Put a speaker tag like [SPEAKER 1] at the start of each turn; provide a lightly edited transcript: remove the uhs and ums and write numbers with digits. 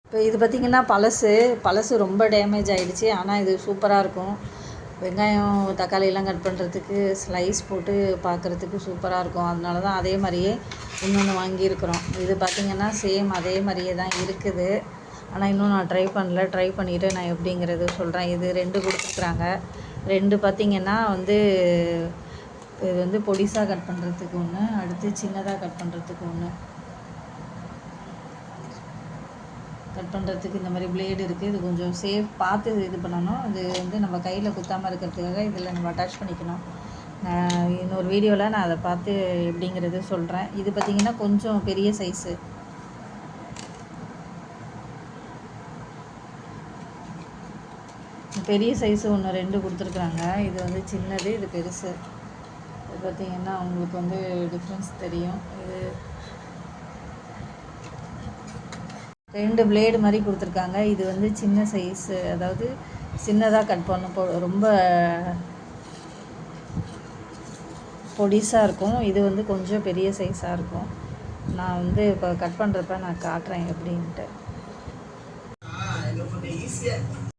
[SPEAKER 1] இப்போ இது பார்த்திங்கன்னா பழசு ரொம்ப டேமேஜ் ஆகிடுச்சு. ஆனால் இது சூப்பராக இருக்கும். வெங்காயம் தக்காளியெல்லாம் கட் பண்ணுறதுக்கு ஸ்லைஸ் போட்டு பார்க்குறதுக்கு சூப்பராக இருக்கும். அதனால தான் அதே மாதிரியே இன்னொன்று வாங்கியிருக்கிறோம். இது பார்த்திங்கன்னா சேம் அதே மாதிரியே தான் இருக்குது. ஆனால் இன்னும் நான் ட்ரை பண்ணல. ட்ரை பண்ணிவிட்டு நான் எப்படிங்கிறது சொல்கிறேன். இது 2 கொடுத்துருக்குறாங்க. 2 பார்த்திங்கன்னா இது வந்து பொடிசாக கட் பண்ணுறதுக்கு ஒன்று, அடுத்து சின்னதாக கட் பண்ணுறதுக்கு ஒன்று. கட் பண்ணுறதுக்கு இந்த மாதிரி பிளேடு இருக்குது. இது கொஞ்சம் சேஃப் பார்த்து இது பண்ணணும். இது வந்து நம்ம கையில் குத்தாமல் இருக்கிறதுக்காக இதில் நம்ம அட்டாச் பண்ணிக்கணும். இன்னொரு வீடியோவில் நான் அதை பார்த்து எப்படிங்கிறது சொல்கிறேன். இது பார்த்திங்கன்னா கொஞ்சம் பெரிய சைஸு. பெரிய சைஸு ஒன்று 2 கொடுத்துருக்குறாங்க. இது வந்து சின்னது, இது பெருசு. இது பார்த்திங்கன்னா உங்களுக்கு வந்து டிஃப்ரென்ஸ் தெரியும். இது 2 பிளேடு மாதிரி கொடுத்துருக்காங்க. இது வந்து சின்ன சைஸு, அதாவது சின்னதாக கட் பண்ண ரொம்ப பொடிசாக இருக்கும். இது வந்து கொஞ்சம் பெரிய சைஸாக இருக்கும். நான் வந்து இப்போ கட் பண்ணுறப்ப நான் காட்டுறேன் எப்படின்ட்டு.